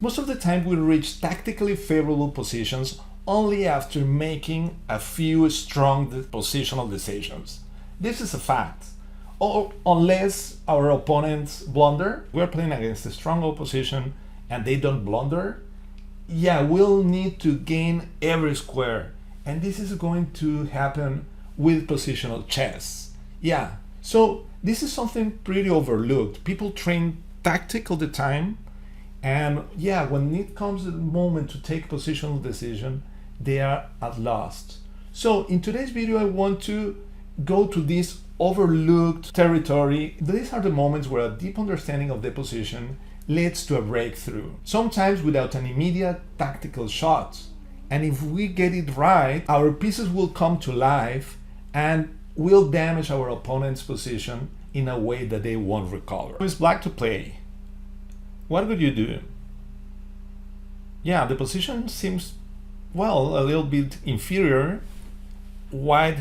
Most of the time we reach tactically favorable positions only after making a few strong positional decisions. This is a fact. Or unless our opponents blunder, we're playing against a strong opposition and they don't blunder, yeah, we'll need to gain every square. And this is going to happen with positional chess. Yeah, so this is something pretty overlooked. People train tactic all the time, and yeah, when it comes the moment to take positional decision, they are at lost. So in today's video, I want to go to this overlooked territory. These are the moments where a deep understanding of the position leads to a breakthrough, sometimes without an immediate tactical shot. And if we get it right, our pieces will come to life and will damage our opponent's position in a way that they won't recover. It's black to play. What would you do? Yeah, the position seems, well, a little bit inferior. White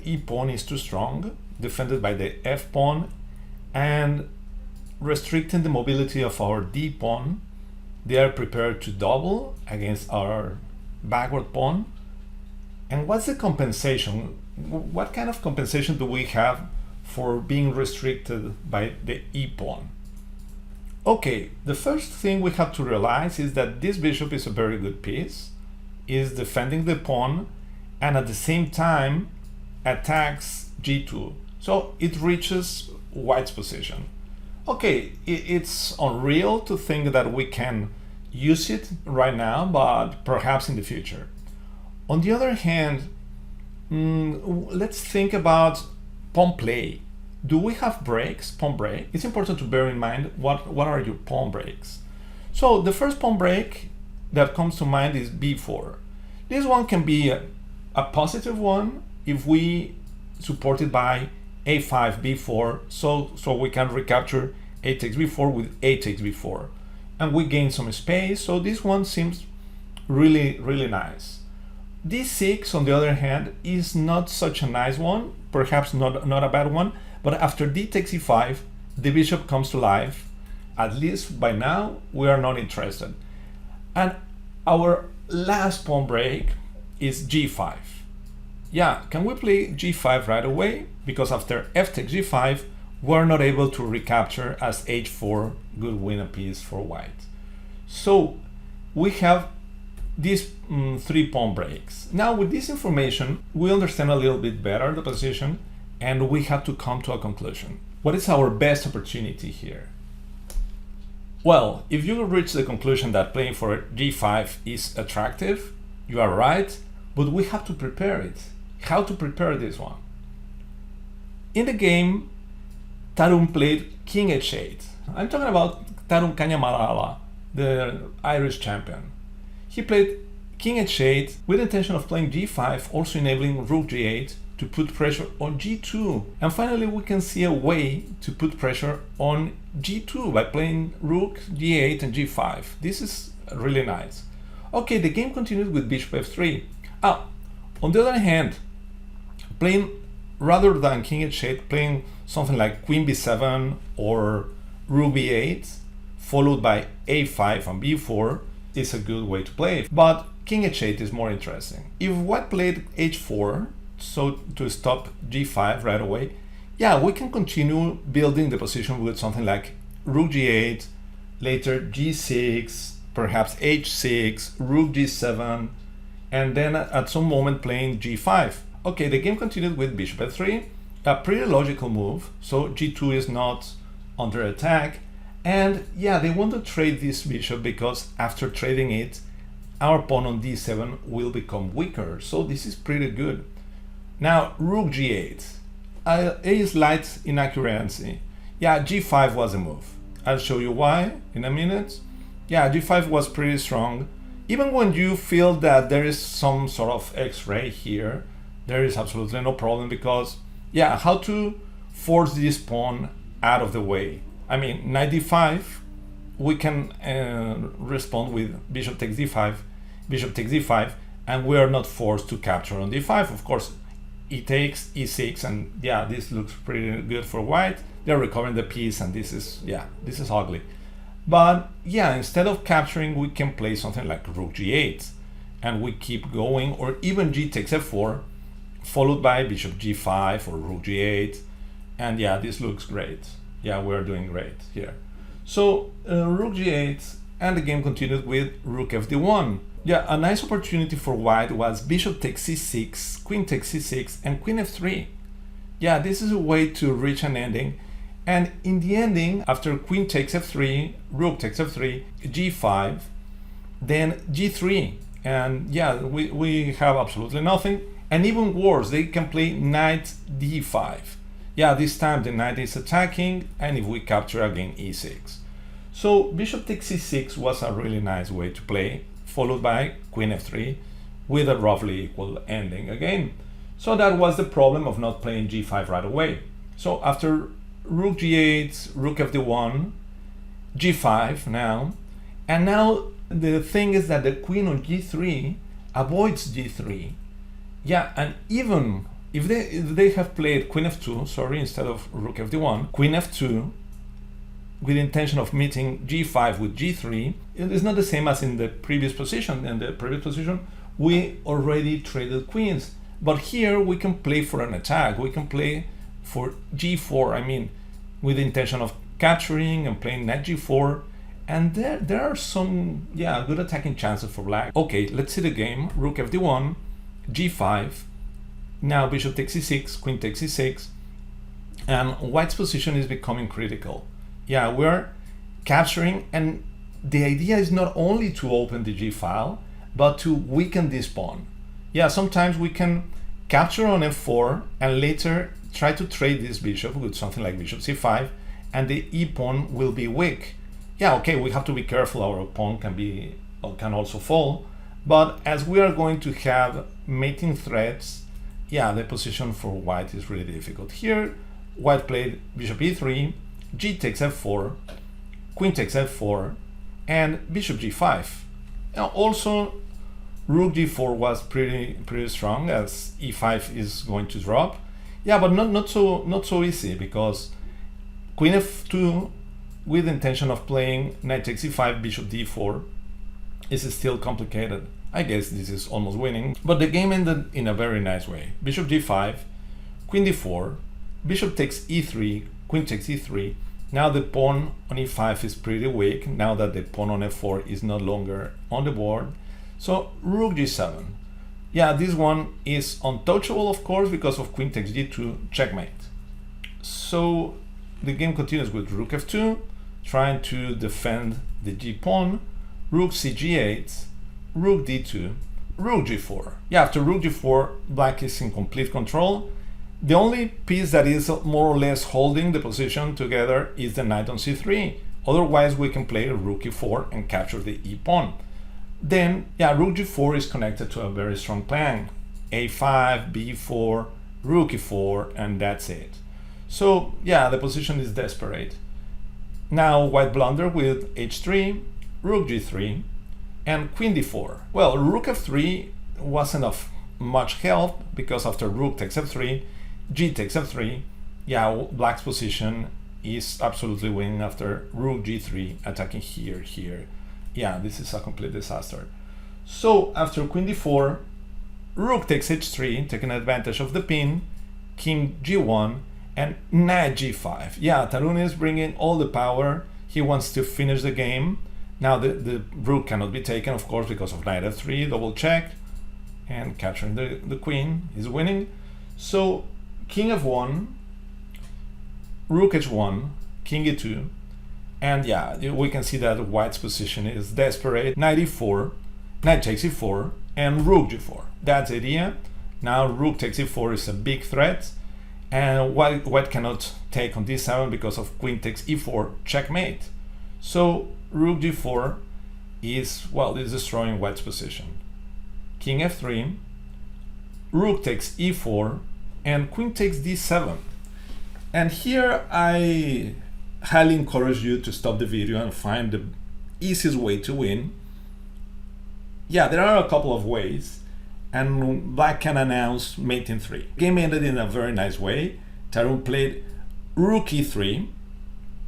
E pawn is too strong, defended by the F pawn, and restricting the mobility of our D pawn. They are prepared to double against our backward pawn. And what's the compensation? What kind of compensation do we have for being restricted by the E pawn? Okay, the first thing we have to realize is that this bishop is a very good piece, is defending the pawn, and at the same time attacks G2. So it reaches white's position. Okay, it's unreal to think that we can use it right now, but perhaps in the future. On the other hand, let's think about pawn play. Do we have breaks, pawn break? It's important to bear in mind what are your pawn breaks. So the first pawn break that comes to mind is b4. This one can be a positive one if we support it by a5, b4, so we can recapture a takes b4 with a takes b4. And we gain some space, so this one seems really, really nice. d6, on the other hand, is not such a nice one, perhaps not a bad one, but after d takes e5, the bishop comes to life. At least by now, we are not interested. And our last pawn break is g5. Yeah, can we play g5 right away? Because after f takes g5, we're not able to recapture as h4 could win a piece for white. So we have these 3 pawn breaks. Now with this information, we understand a little bit better the position, and we have to come to a conclusion. What is our best opportunity here? Well, if you reach the conclusion that playing for g5 is attractive, you are right, but we have to prepare it. How to prepare this one? In the game, Tarun played king h8. I'm talking about Tarun Kanyamaral, the Irish champion. He played king h8 with the intention of playing g5, also enabling rook g8 to put pressure on g2. And finally, we can see a way to put pressure on g2 by playing rook g8 and g5. This is really nice. Okay, the game continues with bishop f3. On the other hand, playing rather than king h8, playing something like queen b7 or rook b8, followed by a5 and b4 is a good way to play. But king h8 is more interesting. If white played h4, so to stop g5 right away, yeah, we can continue building the position with something like rook g8, later g6, perhaps h6, rook g7, and then at some moment playing g5. Okay, the game continued with bishop f3, a pretty logical move, so g2 is not under attack. And yeah, they want to trade this bishop because after trading it, our pawn on d7 will become weaker, so this is pretty good. Now, rook g8, a slight inaccuracy. Yeah, g5 was a move. I'll show you why in a minute. Yeah, g5 was pretty strong. Even when you feel that there is some sort of x-ray here, there is absolutely no problem because, yeah, how to force this pawn out of the way? I mean, knight d5, we can respond with bishop takes d5, bishop takes d5, and we are not forced to capture on d5. Of course, e takes e6, and yeah, this looks pretty good for white. They're recovering the piece, and this is, yeah, this is ugly. But yeah, instead of capturing, we can play something like rook g8, and we keep going, or even g takes f4, followed by bishop g5 or rook g8. And yeah, this looks great. Yeah, we're doing great here. So rook g8, and the game continued with rook fd1. Yeah, a nice opportunity for white was bishop takes c6, queen takes c6, and queen f3. Yeah, this is a way to reach an ending. And in the ending, after queen takes f3, rook takes f3, g5, then g3. And yeah, we have absolutely nothing. And even worse, they can play knight d5. Yeah, this time the knight is attacking, and if we capture again e6. So bishop takes c6 was a really nice way to play, followed by queen f3 with a roughly equal ending again. So that was the problem of not playing g5 right away. So after rook g8, rook fd1, g5 now, and now the thing is that the queen on g3 avoids g3. Yeah, and even if they have played queen f2, sorry, instead of rook fd1, queen f2, with the intention of meeting g5 with g3, it is not the same as in the previous position. In the previous position, we already traded queens. But here we can play for an attack. We can play for g4, I mean, with the intention of capturing and playing knight g4. And there are some, yeah, good attacking chances for black. Okay, let's see the game. Rook fd1, g5. Now bishop takes e6, queen takes e6. And white's position is becoming critical. Yeah, we're capturing, and the idea is not only to open the g file, but to weaken this pawn. Yeah, sometimes we can capture on f4 and later try to trade this bishop with something like bishop c5, and the e pawn will be weak. Yeah, okay, we have to be careful. Our pawn can also fall, but as we are going to have mating threats, yeah, the position for white is really difficult. Here, white played bishop e3, g takes f4, queen takes f4, and bishop g5. Now also, rook g4 was pretty strong, as e5 is going to drop. Yeah, but not so easy, because queen f2 with the intention of playing knight takes e5, bishop d4 is still complicated. I guess this is almost winning, but the game ended in a very nice way. Bishop g5, queen d4, bishop takes e3, queen takes e3. Now the pawn on e5 is pretty weak, now that the pawn on f4 is no longer on the board. So rook g7. Yeah, this one is untouchable, of course, because of queen takes g2, checkmate. So the game continues with rook f2, trying to defend the g pawn, rook cg8, rook d2, rook g4. Yeah, after rook g4, black is in complete control. The only piece that is more or less holding the position together is the knight on c3. Otherwise, we can play rook e4 and capture the e pawn. Then, yeah, rook g4 is connected to a very strong plan. a5, b4, rook e4, and that's it. So, yeah, the position is desperate. Now, white blunder with h3, rook g3, and queen d4. Well, rook f3 wasn't of much help, because after rook takes f3, g takes f3, yeah, black's position is absolutely winning after rook g3 attacking here. Yeah, this is a complete disaster. So after queen d4, rook takes h3, taking advantage of the pin, king g1, and knight g5. Yeah, Tarun is bringing all the power. He wants to finish the game. Now the rook cannot be taken, of course, because of knight f3, double check, and capturing the queen is winning. So king f1, rook h1, king e2, and yeah, we can see that white's position is desperate. Knight e4, knight takes e4, and rook g4. That's the idea. Now rook takes e4 is a big threat, and white cannot take on d7 because of queen takes e4, checkmate. So rook g4 is, well, is destroying white's position. King f3, rook takes e4, and queen takes d7. And here I highly encourage you to stop the video and find the easiest way to win. Yeah, there are a couple of ways, and black can announce mate in 3. Game ended in a very nice way. Tarun played rook e3,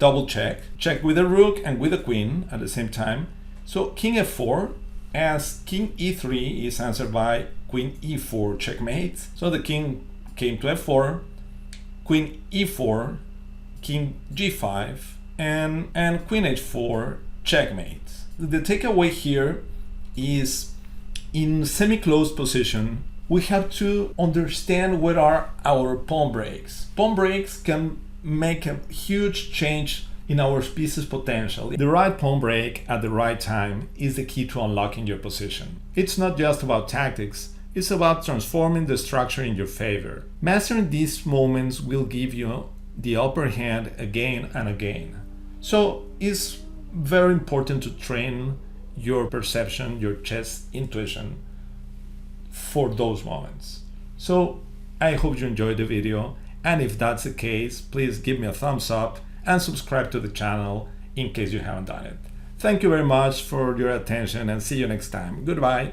double check, check with the rook and with the queen at the same time. So king f4, as king e3 is answered by queen e4 checkmate. So the king came to f4, queen e4, king g5, and queen h4 checkmate. The takeaway here is, in semi-closed position, we have to understand what are our pawn breaks. Pawn breaks can make a huge change in our piece's potential. The right pawn break at the right time is the key to unlocking your position. It's not just about tactics, it's about transforming the structure in your favor. Mastering these moments will give you the upper hand again and again. So it's very important to train your perception, your chess intuition for those moments. So I hope you enjoyed the video, and if that's the case, please give me a thumbs up and subscribe to the channel in case you haven't done it. Thank you very much for your attention, and see you next time. Goodbye.